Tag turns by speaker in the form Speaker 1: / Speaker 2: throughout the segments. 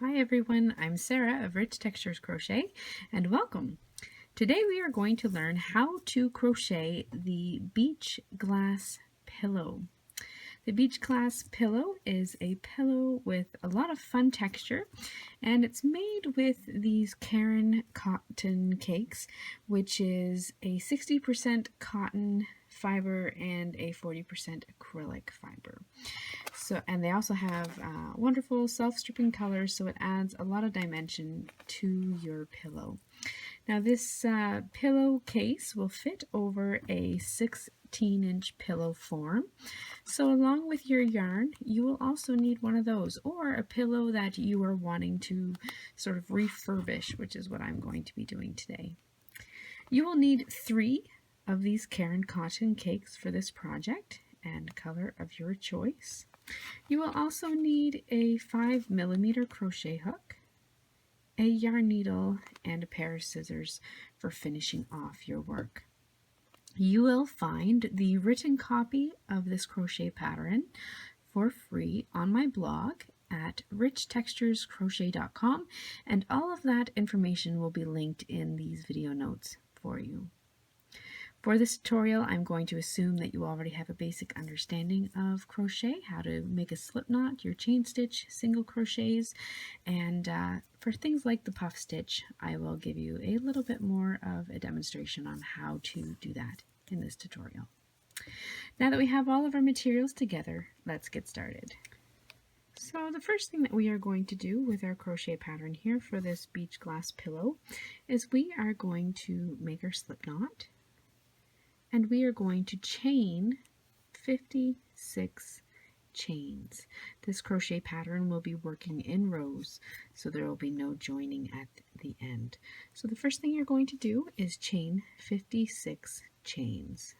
Speaker 1: Hi everyone, I'm Sarah of Rich Textures Crochet and welcome. Today we are going to learn how to crochet the Beachglass pillow. The Beachglass pillow is a pillow with a lot of fun texture, and it's made with these Caron Cotton Cakes, which is a 60% cotton fiber and a 40% acrylic fiber. And they also have wonderful self-stripping colors, so it adds a lot of dimension to your pillow. Now this pillow case will fit over a 16-inch pillow form. So along with your yarn, you will also need one of those, or a pillow that you are wanting to sort of refurbish, which is what I'm going to be doing today. You will need 3 of these Caron Cotton Cakes for this project, and color of your choice. You will also need a 5mm crochet hook, a yarn needle, and a pair of scissors for finishing off your work. You will find the written copy of this crochet pattern for free on my blog at richtexturescrochet.com, and all of that information will be linked in these video notes for you. For this tutorial, I'm going to assume that you already have a basic understanding of crochet, how to make a slip knot, your chain stitch, single crochets, and for things like the puff stitch, I will give you a little bit more of a demonstration on how to do that in this tutorial. Now that we have all of our materials together, let's get started. So the first thing that we are going to do with our crochet pattern here for this Beachglass pillow is we are going to make our slip knot. And we are going to chain 56 chains. This crochet pattern will be working in rows, so there will be no joining at the end. So the first thing you're going to do is chain 56 chains.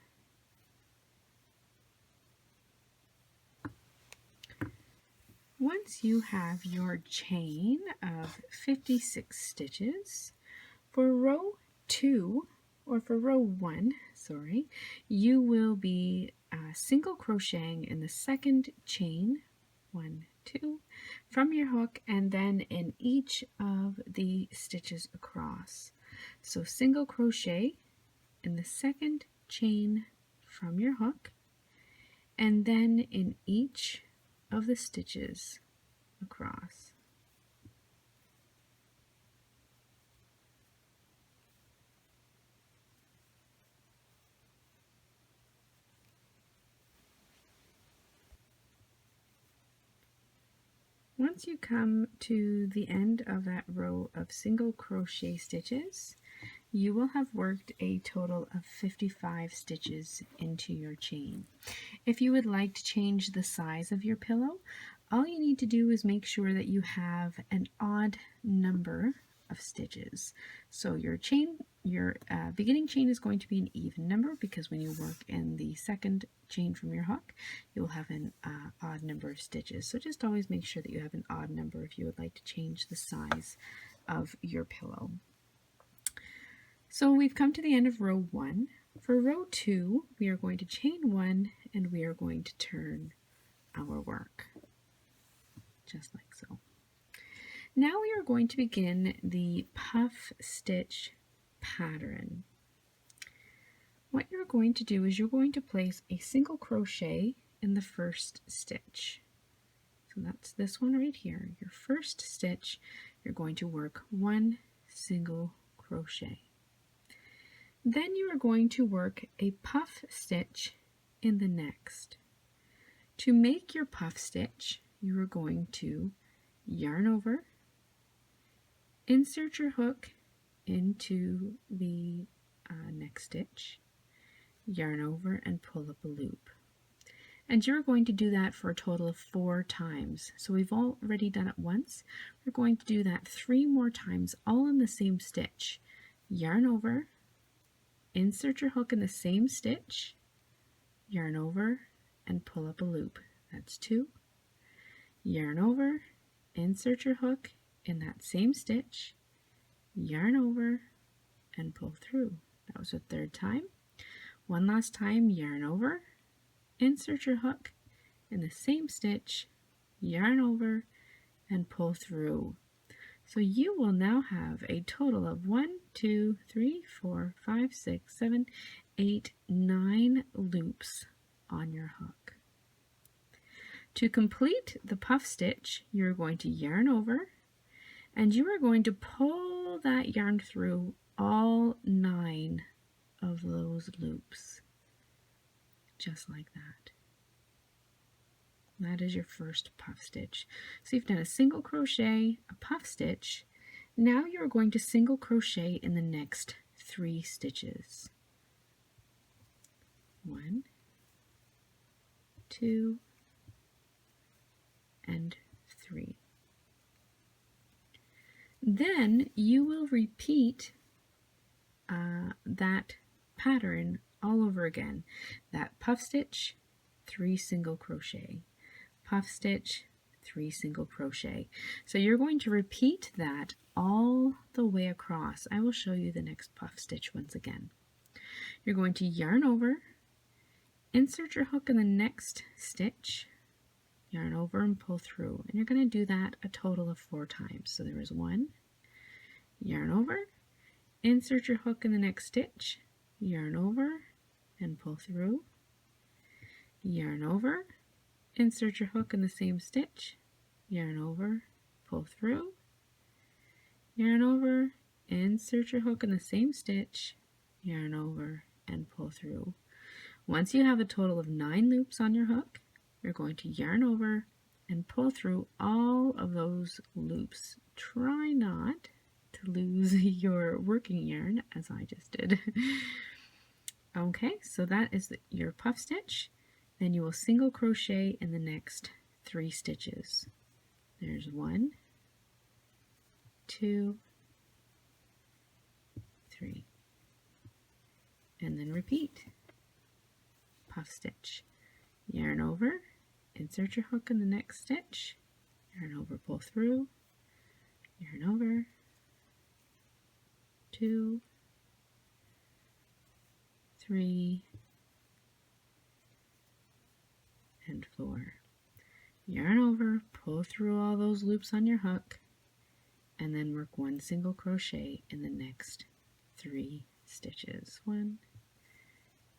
Speaker 1: Once you have your chain of 56 stitches, for row 2, or for row 1, you will be single crocheting in the second chain, 1, 2, from your hook, and then in each of the stitches across. So single crochet in the second chain from your hook, and then in each of the stitches across. Once you come to the end of that row of single crochet stitches, you will have worked a total of 55 stitches into your chain. If you would like to change the size of your pillow, all you need to do is make sure that you have an odd number of stitches. So your beginning chain is going to be an even number, because when you work in the second chain from your hook, you will have an odd number of stitches. So just always make sure that you have an odd number if you would like to change the size of your pillow. So we've come to the end of row 1. For row 2, we are going to chain 1 and we are going to turn our work, just like so. Now we are going to begin the puff stitch pattern. What you're going to do is you're going to place a single crochet in the first stitch. So that's this one right here. Your first stitch, you're going to work 1 single crochet. Then you are going to work a puff stitch in the next. To make your puff stitch, you are going to yarn over, insert your hook into the next stitch, yarn over, and pull up a loop. And you're going to do that for a total of 4 times. So we've already done it once. We're going to do that 3 more times, all in the same stitch. Yarn over, insert your hook in the same stitch, yarn over, and pull up a loop. That's 2. Yarn over, insert your hook in that same stitch, yarn over, and pull through. That was the 3rd time. One last time, yarn over, insert your hook in the same stitch, yarn over, and pull through So you will now have a total of 1, 2, 3, 4, 5, 6, 7, 8, 9 loops on your hook. To complete the puff stitch, you're going to yarn over, and you are going to pull that yarn through all 9 of those loops, just like that. That is your first puff stitch. So you've done a single crochet, a puff stitch. Now you're going to single crochet in the next 3 stitches. 1, 2, and 3. Then you will repeat that pattern all over again. That puff stitch, 3 single crochet, puff stitch, 3 single crochet. So you're going to repeat that all the way across. I will show you the next puff stitch once again. You're going to yarn over, insert your hook in the next stitch, yarn over and pull through, and you're going to do that a total of 4 times. So there is 1, yarn over, insert your hook in the next stitch, yarn over and pull through, yarn over, insert your hook in the same stitch, yarn over, pull through, yarn over, insert your hook in the same stitch, yarn over and pull through. Once you have a total of 9 loops on your hook, you're going to yarn over and pull through all of those loops. Try not to lose your working yarn, as I just did. Okay, so that is your puff stitch. Then you will single crochet in the next 3 stitches. There's 1, 2, 3, and then repeat. Puff stitch, yarn over, insert your hook in the next stitch, yarn over, pull through, yarn over, 2, 3, and 4. Yarn over, pull through all those loops on your hook, and then work 1 single crochet in the next 3 stitches. 1,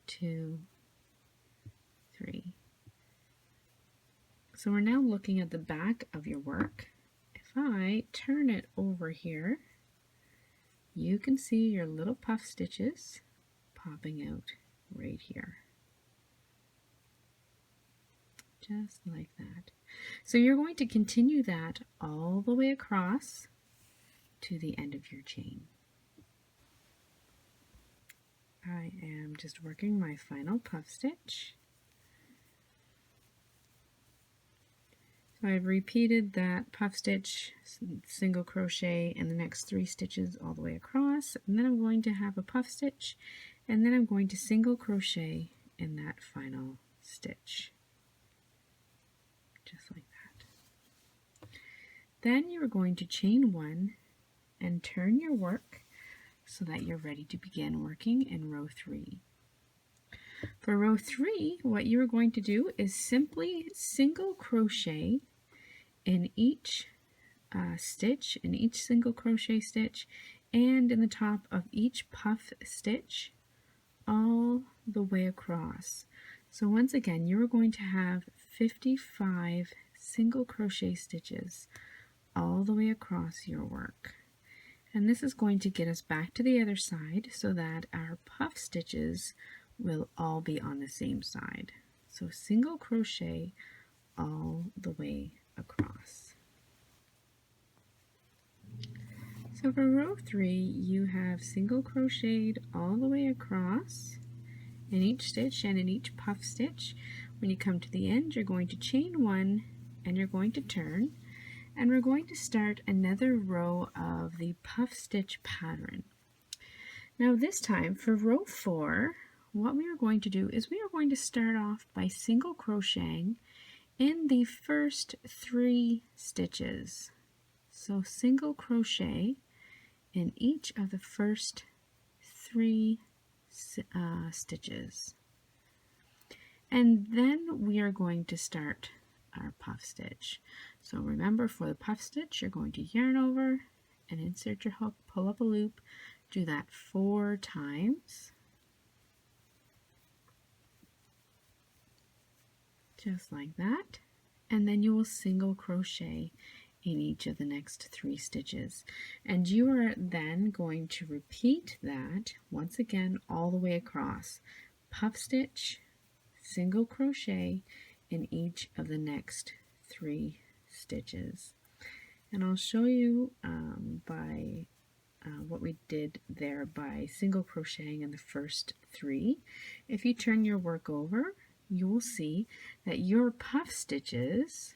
Speaker 1: 2, 3. So we're now looking at the back of your work. If I turn it over here, you can see your little puff stitches popping out right here. Just like that. So you're going to continue that all the way across to the end of your chain. I am just working my final puff stitch. So I've repeated that puff stitch, single crochet in the next 3 stitches all the way across, and then I'm going to have a puff stitch, and then I'm going to single crochet in that final stitch, just like that. Then you're going to chain 1 and turn your work so that you're ready to begin working in row 3. For row 3, what you're going to do is simply single crochet in each stitch, in each single crochet stitch, and in the top of each puff stitch all the way across. So once again, you're going to have 55 single crochet stitches all the way across your work. And this is going to get us back to the other side so that our puff stitches will all be on the same side. So single crochet all the way across. So for row 3, you have single crocheted all the way across in each stitch and in each puff stitch. When you come to the end, you're going to chain 1 and you're going to turn, and we're going to start another row of the puff stitch pattern. Now this time for row 4, what we are going to do is we are going to start off by single crocheting in the first 3 stitches. So single crochet in each of the first 3 stitches. And then we are going to start our puff stitch. So remember, for the puff stitch, you're going to yarn over, and insert your hook, pull up a loop, do that 4 times, just like that, and then you will single crochet in each of the next 3 stitches, and you are then going to repeat that once again all the way across. Puff stitch, single crochet in each of the next 3 stitches, and I'll show you by what we did there by single crocheting in the first 3. If you turn your work over, you will see that your puff stitches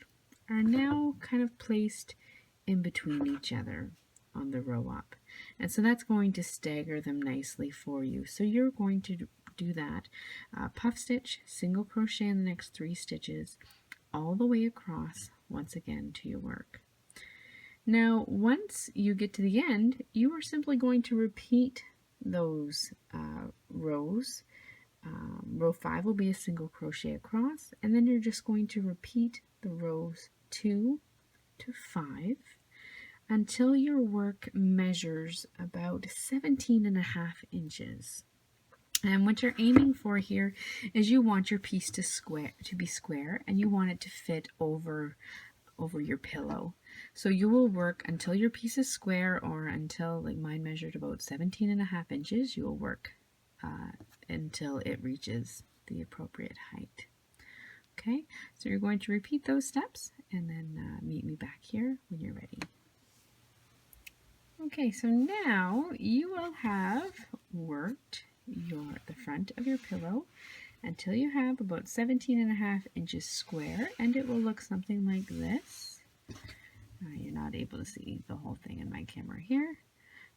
Speaker 1: are now kind of placed in between each other on the row up, and so that's going to stagger them nicely for you. So you're going to do that puff stitch, single crochet in the next 3 stitches all the way across once again to your work. Now once you get to the end, you are simply going to repeat those rows. Row 5 will be a single crochet across, and then you're just going to repeat the rows 2 to 5 until your work measures about 17.5 inches. And what you're aiming for here is you want your piece to be square, and you want it to fit over your pillow. So you will work until your piece is square, or until, like mine measured about 17.5 inches, you will work until it reaches the appropriate height. Okay, so you're going to repeat those steps and then meet me back here when you're ready. Okay, so now you will have worked the front of your pillow until you have about 17.5 inches square, and it will look something like this. You're not able to see the whole thing in my camera here,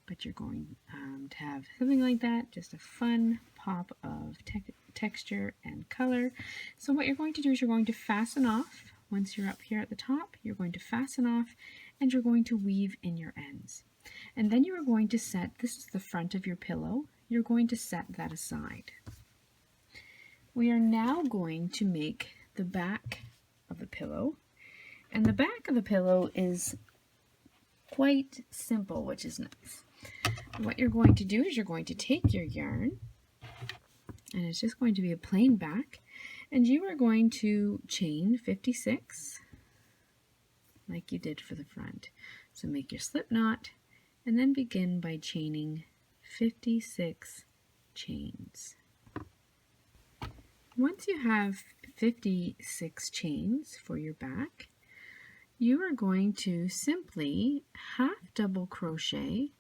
Speaker 1: but you're going to have something like that, just a fun pop of texture and color. So what you're going to do is you're going to fasten off. Once you're up here at the top, you're going to fasten off, and you're going to weave in your ends. And then you are going to set, this is the front of your pillow, you're going to set that aside. We are now going to make the back of the pillow, and the back of the pillow is quite simple, which is nice. What you're going to do is you're going to take your yarn, and it's just going to be a plain back, and you are going to chain 56 like you did for the front. So make your slip knot, and then begin by chaining 56 chains. Once you have 56 chains for your back, you are going to simply half double crochet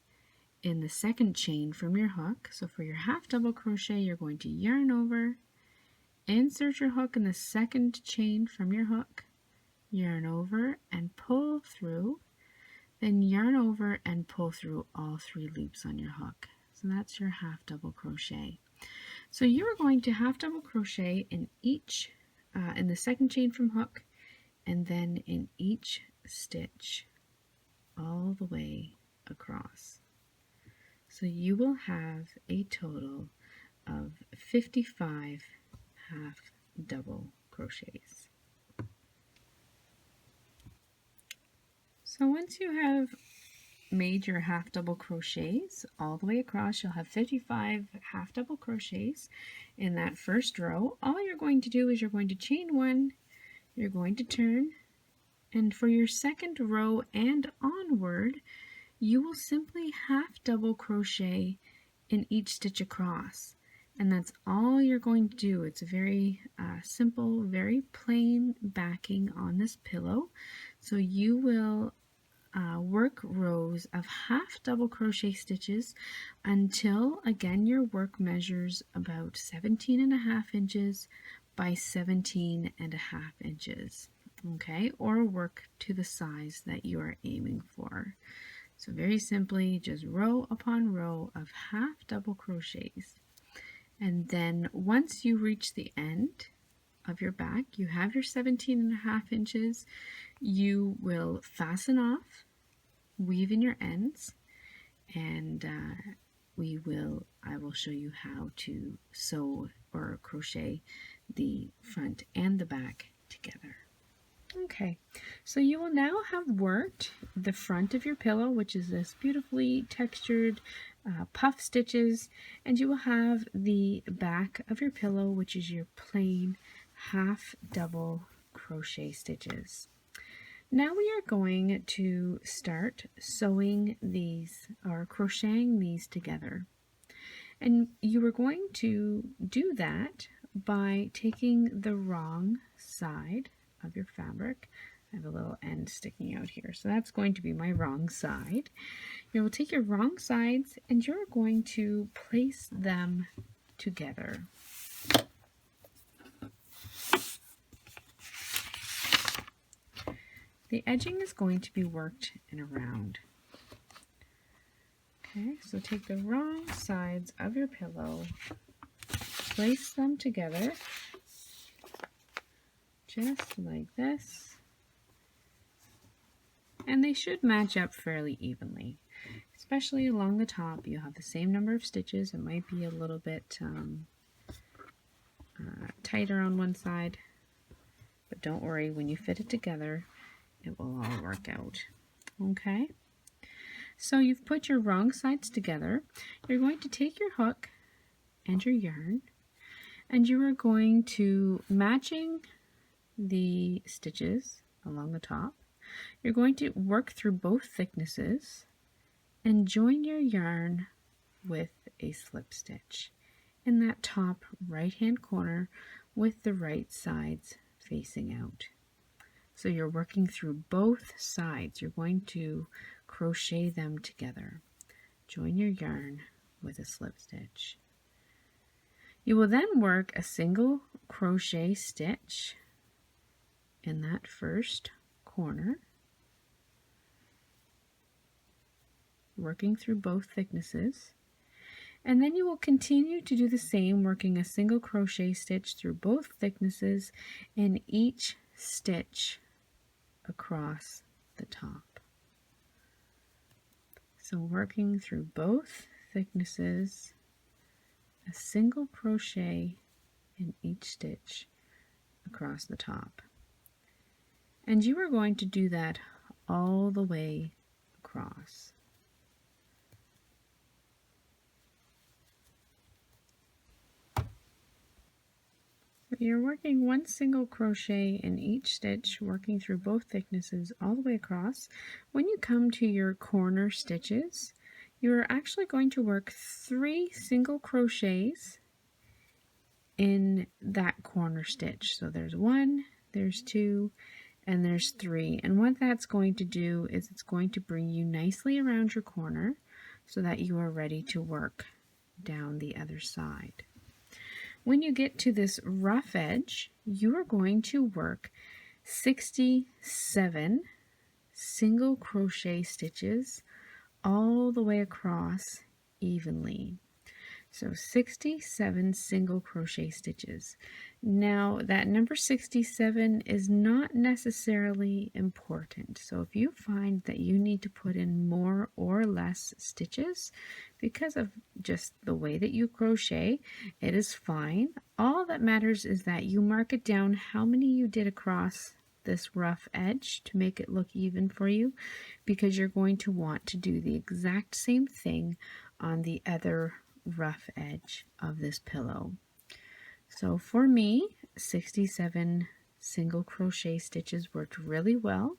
Speaker 1: in the second chain from your hook. So for your half double crochet, you're going to yarn over, insert your hook in the second chain from your hook, yarn over and pull through, then yarn over and pull through all 3 loops on your hook. So that's your half double crochet. So you are going to half double crochet in each, in the second chain from hook, and then in each stitch all the way across. So you will have a total of 55 half double crochets. So once you have made your half double crochets all the way across, you'll have 55 half double crochets in that first row. All you're going to do is you're going to chain 1, you're going to turn, and for your second row and onward, you will simply half double crochet in each stitch across, and that's all you're going to do. It's a very simple, very plain backing on this pillow. So you will work rows of half double crochet stitches until again your work measures about 17.5 inches by 17.5 inches, okay, or work to the size that you are aiming for. So very simply, just row upon row of half double crochets, and then once you reach the end of your back, you have your 17.5 inches, you will fasten off, weave in your ends, and I will show you how to sew or crochet the front and the back together. Okay, so you will now have worked the front of your pillow, which is this beautifully textured puff stitches, and you will have the back of your pillow, which is your plain half double crochet stitches. Now we are going to start sewing these or crocheting these together. And you are going to do that by taking the wrong side of your fabric. I have a little end sticking out here, so that's going to be my wrong side. You will take your wrong sides and you're going to place them together. The edging is going to be worked in a round. Okay, so take the wrong sides of your pillow, place them together, just like this, and they should match up fairly evenly. Especially along the top, you'll have the same number of stitches. It might be a little bit tighter on one side, but don't worry, when you fit it together, it will all work out. Okay, so you've put your wrong sides together. You're going to take your hook and your yarn, and you are going to, matching the stitches along the top, you're going to work through both thicknesses and join your yarn with a slip stitch in that top right hand corner with the right sides facing out. So you're working through both sides. You're going to crochet them together. Join your yarn with a slip stitch. You will then work a single crochet stitch in that first corner, working through both thicknesses, and then you will continue to do the same, working a single crochet stitch through both thicknesses in each stitch across the top. So working through both thicknesses, a single crochet in each stitch across the top. And you are going to do that all the way across. You're working one single crochet in each stitch, working through both thicknesses all the way across. When you come to your corner stitches, you're actually going to work 3 single crochets in that corner stitch. So there's 1, there's 2, and there's 3. And what that's going to do is it's going to bring you nicely around your corner so that you are ready to work down the other side. When you get to this rough edge, you are going to work 67 single crochet stitches all the way across evenly. So 67 single crochet stitches. Now that number 67 is not necessarily important. So if you find that you need to put in more or less stitches because of just the way that you crochet, it is fine. All that matters is that you mark it down how many you did across this rough edge to make it look even for you, because you're going to want to do the exact same thing on the other rough edge of this pillow. So for me, 67 single crochet stitches worked really well,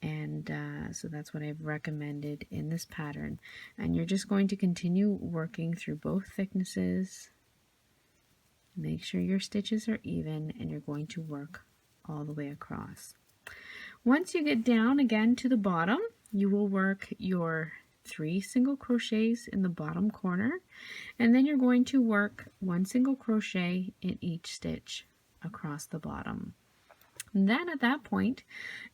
Speaker 1: and so that's what I've recommended in this pattern. And you're just going to continue working through both thicknesses. Make sure your stitches are even, and you're going to work all the way across. Once you get down again to the bottom, you will work your 3 single crochets in the bottom corner, and then you're going to work 1 single crochet in each stitch across the bottom. And then at that point,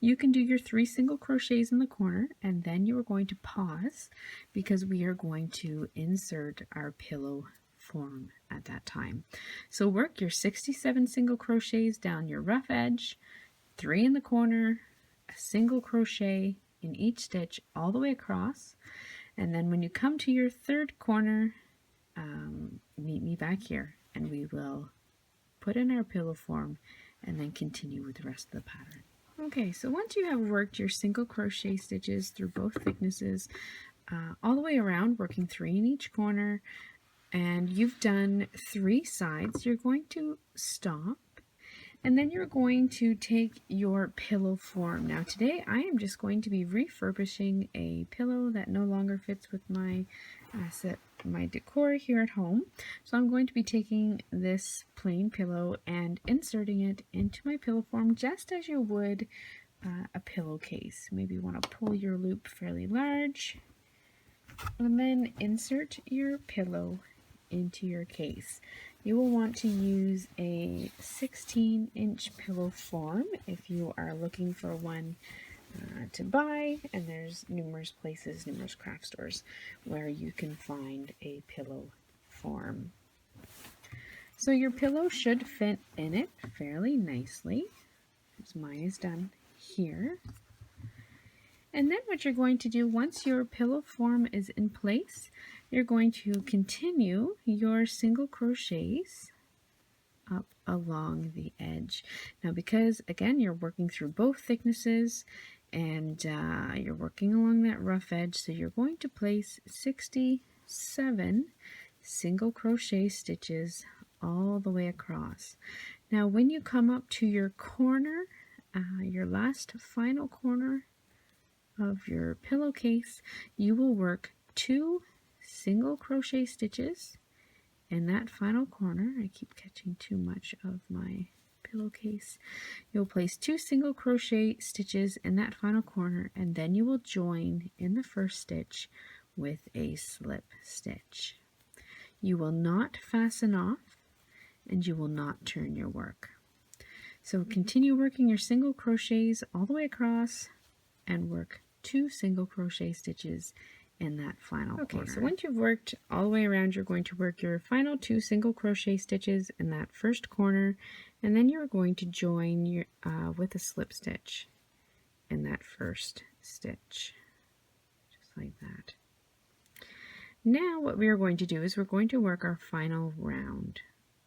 Speaker 1: you can do your 3 single crochets in the corner, and then you are going to pause because we are going to insert our pillow form at that time. So work your 67 single crochets down your rough edge, 3 in the corner, a single crochet in each stitch all the way across, and then when you come to your third corner, meet me back here and we will put in our pillow form and then continue with the rest of the pattern. Okay, so once you have worked your single crochet stitches through both thicknesses all the way around, working 3 in each corner, and you've done 3 sides, you're going to stop, and then you're going to take your pillow form. Now today I am just going to be refurbishing a pillow that no longer fits with my my decor here at home. So I'm going to be taking this plain pillow and inserting it into my pillow form just as you would a pillowcase. Maybe you want to pull your loop fairly large and then insert your pillow into your case. You will want to use a 16-inch pillow form if you are looking for one to buy, and there's numerous places, numerous craft stores where you can find a pillow form. So your pillow should fit in it fairly nicely, as mine is done here. And then what you're going to do once your pillow form is in place, you're going to continue your single crochets up along the edge. Now because again you're working through both thicknesses and you're working along that rough edge, so you're going to place 67 single crochet stitches all the way across. Now when you come up to your corner, your last final corner of your pillowcase, you will work 2 single crochet stitches in that final corner. I keep catching too much of my pillowcase. You'll place 2 single crochet stitches in that final corner, and then you will join in the first stitch with a slip stitch. You will not fasten off, and you will not turn your work. So continue working your single crochets all the way across and work 2 single crochet stitches in that final corner. So once you've worked all the way around, you're going to work your final 2 single crochet stitches in that first corner, and then you're going to join your with a slip stitch in that first stitch, just like that. Now what we are going to do is we're going to work our final round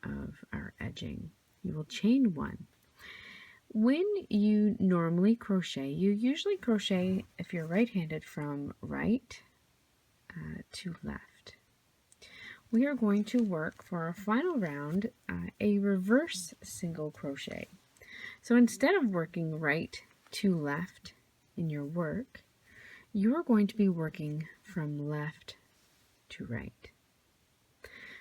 Speaker 1: of our edging. You will chain 1. When you normally crochet, you usually crochet, if you're right-handed, from right to left. We are going to work for our final round a reverse single crochet. So instead of working right to left in your work, you are going to be working from left to right.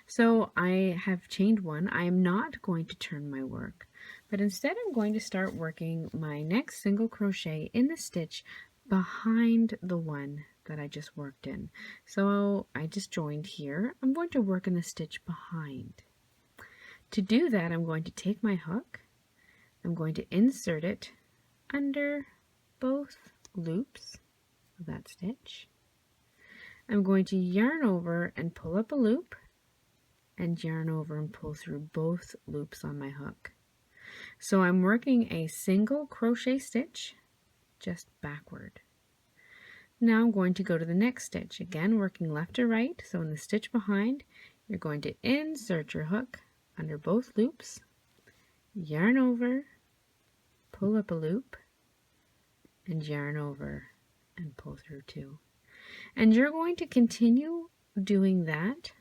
Speaker 1: So I have chained 1. I am not going to turn my work, but instead I'm going to start working my next single crochet in the stitch behind the one that I just worked in. So I just joined here. I'm going to work in the stitch behind. To do that, I'm going to take my hook, I'm going to insert it under both loops of that stitch. I'm going to yarn over and pull up a loop, and yarn over and pull through both loops on my hook. So I'm working a single crochet stitch just backward. Now I'm going to go to the next stitch, again working left to right. So in the stitch behind, you're going to insert your hook under both loops, yarn over, pull up a loop, and yarn over and pull through 2. And you're going to continue doing that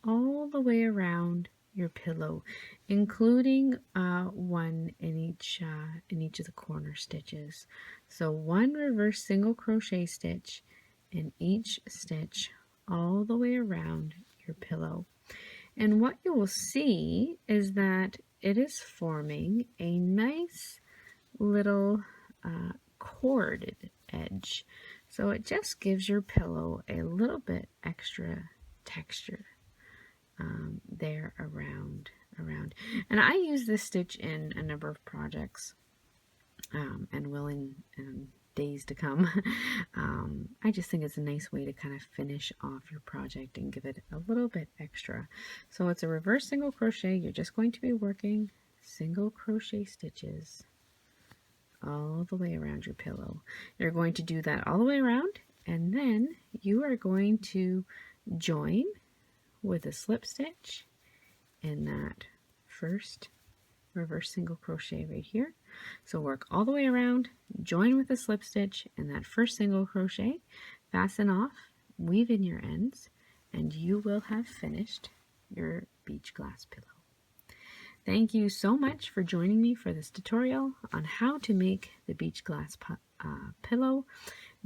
Speaker 1: all the way around your pillow, including 1 in each of the corner stitches. So 1 reverse single crochet stitch in each stitch all the way around your pillow. And what you will see is that it is forming a nice little corded edge. So it just gives your pillow a little bit extra texture there around. And I use this stitch in a number of projects and will in days to come. I just think it's a nice way to kind of finish off your project and give it a little bit extra. So it's a reverse single crochet. You're just going to be working single crochet stitches all the way around your pillow. You're going to do that all the way around, and then you are going to join with a slip stitch in that first reverse single crochet right here. So work all the way around, join with a slip stitch and that first single crochet, fasten off, weave in your ends, and you will have finished your beach glass pillow. Thank you so much for joining me for this tutorial on how to make the beach glass pillow.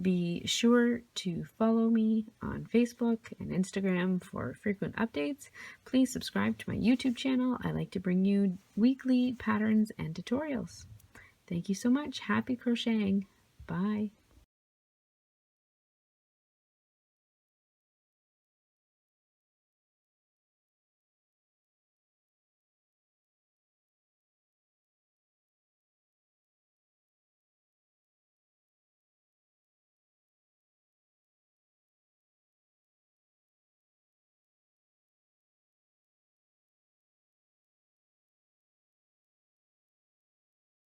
Speaker 1: Be sure to follow me on Facebook and Instagram for frequent updates. Please subscribe to my YouTube channel. I like to bring you weekly patterns and tutorials. Thank you so much. Happy crocheting. Bye.